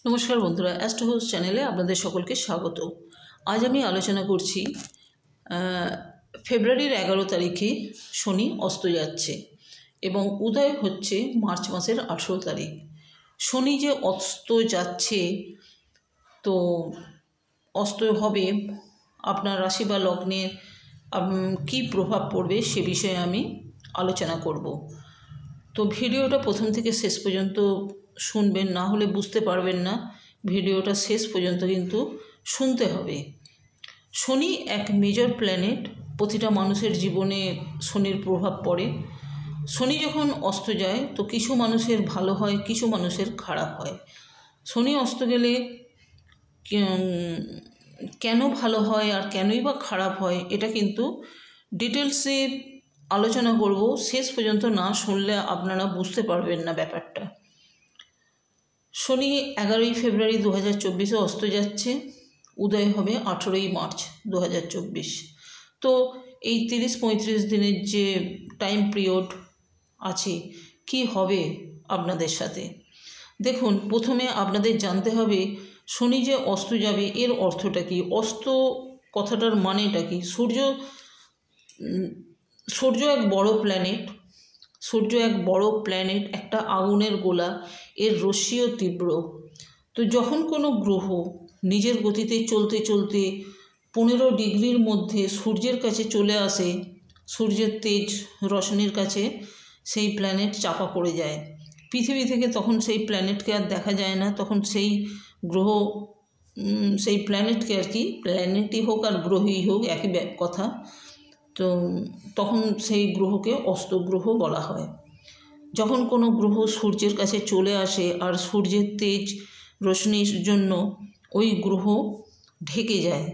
নমস্কার বন্ধুরা, astro house চ্যানেলে আপনাদের সকলকে স্বাগত। আজ আমি আলোচনা করছি ফেব্রুয়ারির 11 তারিখে শনি অস্ত যাচ্ছে এবং উদয় হচ্ছে মার্চ মাসের 18 তারিখ। শনি যে অস্ত যাচ্ছে, তো অস্ত হবে আপনার রাশি বা লগ্নে কী প্রভাব পড়বে সে বিষয়ে আমি আলোচনা করব। তো ভিডিওটা প্রথম থেকে শেষ পর্যন্ত শুনবেন, না হলে বুঝতে পারবেন না। ভিডিওটা শেষ পর্যন্ত কিন্তু শুনতে হবে। শনি এক মেজর প্ল্যানেট, প্রতিটা মানুষের জীবনে শনির প্রভাব পড়ে। শনি যখন অস্ত যায় তো কিছু মানুষের ভালো হয়, কিছু মানুষের খারাপ হয়। শনি অস্ত গেলে কেন ভালো হয় আর কেনই বা খারাপ হয়, এটা কিন্তু ডিটেলসে আলোচনা করব। শেষ পর্যন্ত না শুনলে আপনারা বুঝতে পারবেন না ব্যাপারটা। শনি 11 ফেব্রুয়ারি 2024 অস্ত যাচ্ছে, উদয় হবে 18 মার্চ 2024। তো এই 30-35 দিনের যে টাইম পিরিয়ড আছে, কি হবে আপনাদের সাথে দেখুন। প্রথমে আপনাদের জানতে হবে শনি যে অস্ত যাবে এর অর্থটা কি, অস্ত কথাটার মানেটা কি। সূর্য এক বড় প্ল্যানেট, একটা আগুনের গোলা, এর রশ্মিও তীব্র। তো যখন কোনো গ্রহ নিজের গতিতে চলতে চলতে 15 ডিগ্রির মধ্যে সূর্যের কাছে চলে আসে, সূর্যের তেজ রশ্মির কাছে, সেই প্ল্যানেট চাপা পড়ে যায় পৃথিবী থেকে। তখন সেই প্ল্যানেটকে আর দেখা যায় না। তখন সেই গ্রহ, সেই প্ল্যানেটকে আর কি, প্ল্যানেটই হোক আর গ্রহই হোক একই কথা, তো তখন সেই গ্রহকে অস্ত গ্রহ বলা হয়। যখন কোনো গ্রহ সূর্যের কাছে চলে আসে আর সূর্যের তেজ রশ্মির জন্য ওই গ্রহ ঢেকে যায়,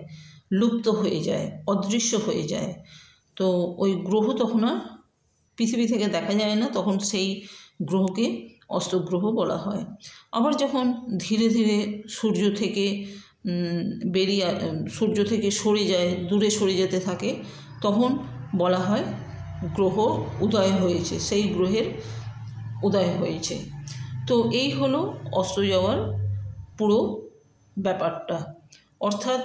লুপ্ত হয়ে যায়, অদৃশ্য হয়ে যায়, তো ওই গ্রহ তখন আর পৃথিবী থেকে দেখা যায় না, তখন সেই গ্রহকে অস্তগ্রহ বলা হয়। আবার যখন ধীরে ধীরে সূর্য থেকে সরে যায়, দূরে সরে যেতে থাকে, তখন বলা হয় গ্রহ উদয় হয়েছে, সেই গ্রহের উদয় হয়েছে। তো এই হলো অস্ত যাওয়ার পুরো ব্যাপারটা। অর্থাৎ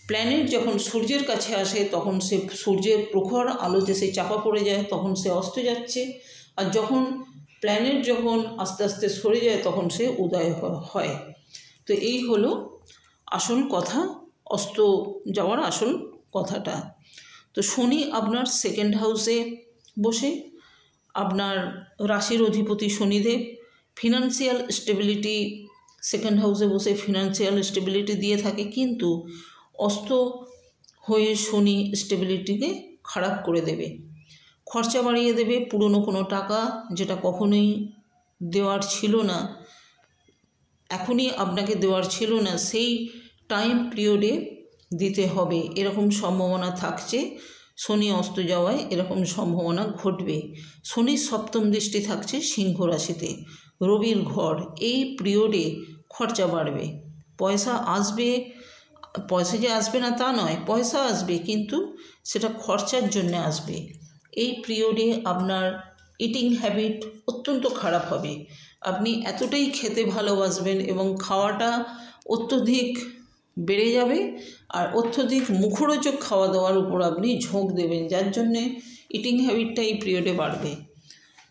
প্ল্যানেট যখন সূর্যের কাছে আসে তখন সে সূর্যের প্রখর আলোতে সে চাপা পড়ে যায়, তখন সে অস্ত যাচ্ছে। আর যখন প্ল্যানেট আস্তে আস্তে সরে যায় তখন সে উদয় হয়। তো এই হলো আসল কথা, অস্ত যাওয়ার আসল কথাটা। তো শনি আপনার সেকেন্ড হাউসে বসে, আপনার রাশির অধিপতি শনিদেব ফিনান্সিয়াল স্টেবিলিটি, সেকেন্ড হাউসে বসে ফিনান্সিয়াল স্টেবিলিটি দিয়ে থাকে। কিন্তু অস্ত হয়ে শনি স্টেবিলিটিকে খারাপ করে দেবে, খরচা বাড়িয়ে দেবে। পুরনো কোনো টাকা যেটা কখনোই দেওয়ার ছিল না, এখনই আপনাকে দেওয়ার ছিল না, সেই টাইম পিরিয়ডে দিতে হবে, এরকম সম্ভাবনা থাকছে। শনি অস্ত যাওয়ায় এরকম সম্ভাবনা ঘটবে। শনির সপ্তম দৃষ্টি থাকছে সিংহ রাশিতে, রবির ঘর। এই পিরিয়ডে খরচা বাড়বে, পয়সা আসবে, পয়সা যে আসবে না তা নয়, পয়সা আসবে কিন্তু সেটা খরচার জন্য আসবে। এই পিরিয়ডে আপনার ইটিং হ্যাবিট অত্যন্ত খারাপ হবে। আপনি এতটাই খেতে ভালোবাসবেন এবং খাওয়াটা অত্যধিক বেড়ে যাবে, আর অত্যধিক মুখরোচক খাওয়া দাওয়ার উপর আপনি ঝোঁক দেবেন, যার জন্যে ইটিং হ্যাবিটটা এই পিরিয়ডে বাড়বে,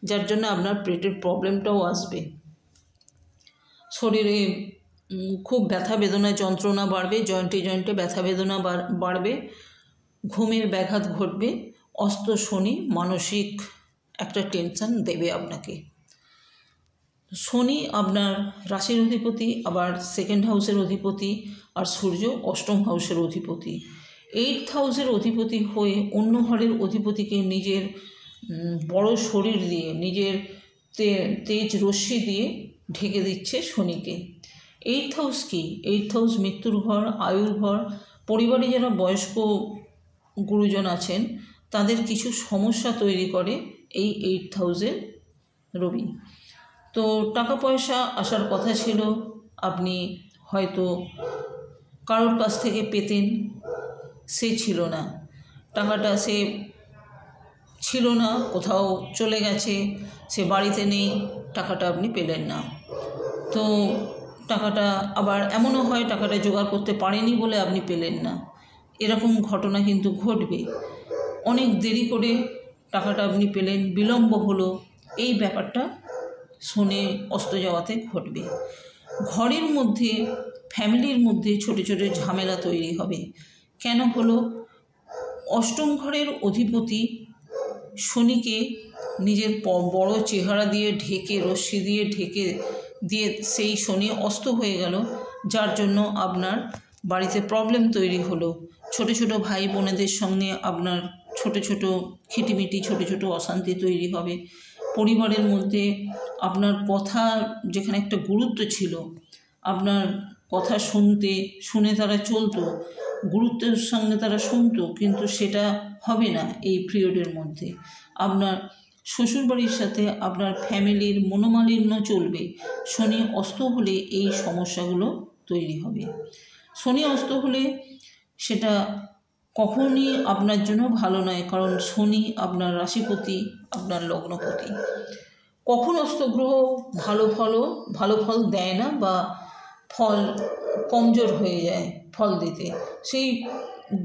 যার জন্য আপনার পেটের প্রবলেমটাও আসবে। শরীরে খুব ব্যথা বেদনা যন্ত্রণা বাড়বে, জয়েন্টে ব্যথা বেদনা বাড়বে, ঘুমের ব্যাঘাত ঘটবে। অস্ত শনি মানসিক একটা টেনশন দেবে আপনাকে। শনি আপনার রাশির অধিপতি, আবার সেকেন্ড হাউসের অধিপতি, আর সূর্য অষ্টম হাউসের অধিপতি। 8th হাউসের অধিপতি হয়ে অন্য ঘরের অধিপতিকে নিজের বড় শরীর দিয়ে, নিজের তেজ রশ্মি দিয়ে ঢেকে দিচ্ছে শনিকে। 8th হাউস কি? 8th হাউস মৃত্যুর ঘর, আয়ুর ঘর। পরিবারে যারা বয়স্ক গুরুজন আছেন তাদের কিছু সমস্যা তৈরি করে এই 8th হাউসের রবি। তো টাকা পয়সা আসার কথা ছিল, আপনি হয়তো কারোর কাছ থেকে পেতেন, সে ছিল না, টাকাটা সে ছিল না, কোথাও চলে গেছে, সে বাড়িতে নেই, টাকাটা আপনি পেলেন না। তো টাকাটা আবার এমনও হয় টাকাটা জোগাড় করতে পারেনি বলে আপনি পেলেন না, এরকম ঘটনা কিন্তু ঘটবে। অনেক দেরি করে টাকাটা আপনি পেলেন, বিলম্ব হলো, এই ব্যাপারটা শনি অস্ত যাওয়াতে ঘটবে। ঘরের মধ্যে, ফ্যামিলির মধ্যে ছোট ছোট ঝামেলা তৈরি হবে। কেন হলো? অষ্টম ঘরের অধিপতি শনিকে নিজের বড় চেহারা দিয়ে ঢেকে, রশ্মি দিয়ে ঢেকে দিয়ে সেই শনি অস্ত হয়ে গেল, যার জন্য আপনার বাড়িতে প্রবলেম তৈরি হলো। ছোট ছোট ভাই বোনেদের সঙ্গে আপনার ছোট ছোট খিটিমিটি, ছোট ছোট অশান্তি তৈরি হবে। পরিবারের মধ্যে আপনার কথা, যেখানে একটা গুরুত্ব ছিল, আপনার কথা শুনে তারা চলতো, গুরুত্বের সঙ্গে তারা শুনতো, কিন্তু সেটা হবে না এই পিরিয়ডের মধ্যে। আপনার শ্বশুরবাড়ির সাথে আপনার ফ্যামিলির মনোমালিন্য চলবে। শনি অস্ত হলে এই সমস্যাগুলো তৈরি হবে। শনি অস্ত হলে সেটা কখনই আপনার জন্য ভালো নয়, কারণ শনি আপনার রাশিপতি, আপনার লগ্নপতি। কখন অস্ত গ্রহ ভালো ফল দেয় না বা ফল কমজোর হয়ে যায় ফল দিতে, সেই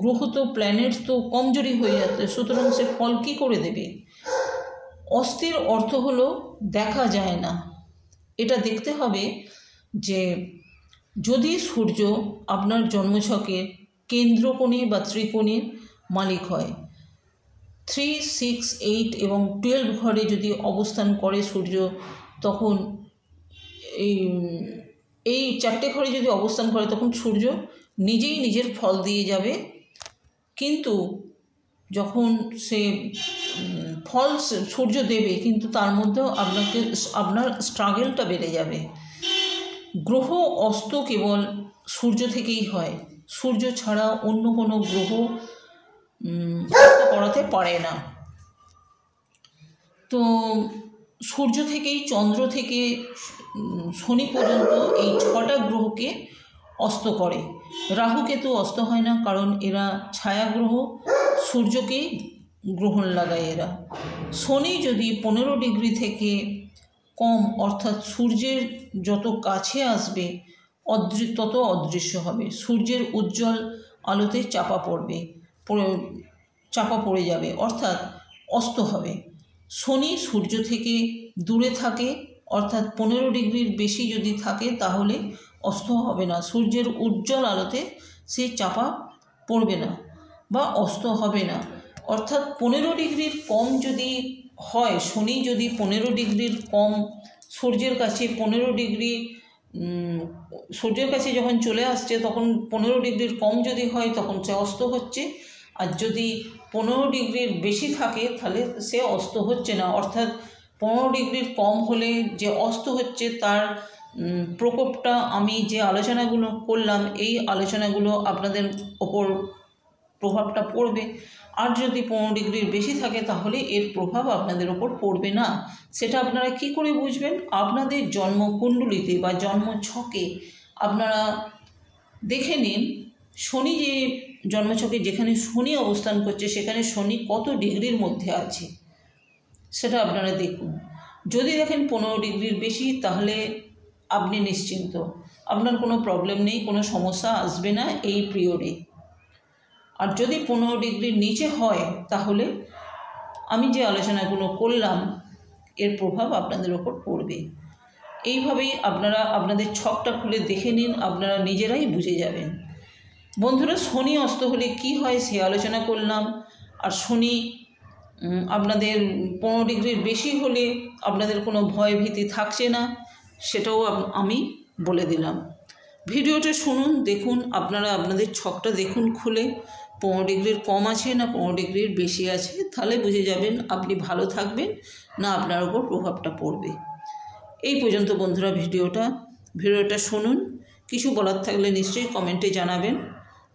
গ্রহ তো, প্ল্যানেট তো কমজোরি হয়ে যাচ্ছে, সুতরাং সে ফল কী করে দেবে? অস্থির অর্থ হলো দেখা যায় না। এটা দেখতে হবে যে যদি সূর্য আপনার জন্মছকের কেন্দ্রকোণে বা ত্রিকোণের মালিক হয়, 3, 6, 8 এবং 12 ঘরে যদি অবস্থান করে সূর্য, তখন এই 4টে ঘরে যদি অবস্থান করে, তখন সূর্য নিজেই নিজের ফল দিয়ে যাবে। কিন্তু যখন সে ফল সূর্য দেবে, কিন্তু তার মধ্যেও আপনার স্ট্রাগলটা বেড়ে যাবে। গ্রহ অস্ত কেবল সূর্য থেকেই হয়, সূর্য ছাড়া অন্য কোনো গ্রহ অস্ত করাতে পারে না। তো সূর্য থেকেই, চন্দ্র থেকে শনি পর্যন্ত এই 6টা গ্রহকে অস্ত করে। রাহু কেতু অস্ত হয় না, কারণ এরা ছায়া গ্রহ, সূর্যকেই গ্রহণ লাগায় এরা। শনি যদি 15 ডিগ্রি থেকে কম, অর্থাৎ সূর্যের যত কাছে আসবে তত অদৃশ্য হবে। সূর্যের উজ্জ্বল আলোতে চাপা পড়ে যাবে, অর্থাৎ অস্ত হবে। শনি সূর্য থেকে দূরে থাকে, অর্থাৎ 15 ডিগ্রির বেশি যদি থাকে, তাহলে অস্ত হবে না। সূর্যের উজ্জ্বল আলোতে সে চাপা পড়বে না বা অস্ত হবে না। অর্থাৎ 15 ডিগ্রির কম যদি হয়, শনি যদি 15 ডিগ্রির কম সূর্যের কাছে, 15 ডিগ্রি সূর্যের কাছে যখন চলে আসছে, তখন 15 ডিগ্রির কম যদি হয়, তখন সে অস্ত হচ্ছে। আর যদি 15 ডিগ্রির বেশি থাকে, তাহলে সে অস্ত হচ্ছে না। অর্থাৎ 15 ডিগ্রির কম হলে যে অস্ত হচ্ছে, তার প্রকোপটা আমি যে আলোচনাগুলো করলাম, এই আলোচনাগুলো আপনাদের ওপর প্রভাবটা পড়বে। আর যদি 15 ডিগ্রির বেশি থাকে, তাহলে এর প্রভাব আপনাদের ওপর পড়বে না। সেটা আপনারা কি করে বুঝবেন? আপনাদের জন্মকুণ্ডলিতে বা জন্মছকে আপনারা দেখে নিন, শনি যে জন্মছকে যেখানে শনি অবস্থান করছে, সেখানে শনি কত ডিগ্রির মধ্যে আছে সেটা আপনারা দেখুন। যদি দেখেন 15 ডিগ্রির বেশি, তাহলে আপনি নিশ্চিন্ত, আপনার কোনো প্রবলেম নেই, কোনো সমস্যা আসবে না এই পিরিয়ডে। আর যদি 15 ডিগ্রির নিচে হয়, তাহলে আমি যে আলোচনাগুলো করলাম, এর প্রভাব আপনাদের ওপর পড়বে। এইভাবেই আপনারা আপনাদের ছকটা খুলে দেখে নিন, আপনারা নিজেরাই বুঝে যাবেন। বন্ধুরা, শনি অস্ত হলে কি হয় সে আলোচনা করলাম। আর শনি আপনাদের 15 ডিগ্রির বেশি হলে আপনাদের কোনো ভয় ভীতি থাকছে না, সেটাও আমি বলে দিলাম। ভিডিওটা শুনুন, দেখুন, আপনারা আপনাদের ছকটা দেখুন খুলে, 15 ডিগ্রির কম আছে না 15 ডিগ্রির বেশি আছে, তাহলে বুঝে যাবেন আপনি ভালো থাকবেন না আপনার উপর প্রভাবটা পড়বে। এই পর্যন্ত বন্ধুরা ভিডিওটা শুনুন। কিছু বলার থাকলে নিশ্চয়ই কমেন্টে জানাবেন।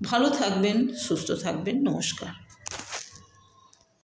ভালো থাকবেন, সুস্থ থাকবেন। নমস্কার।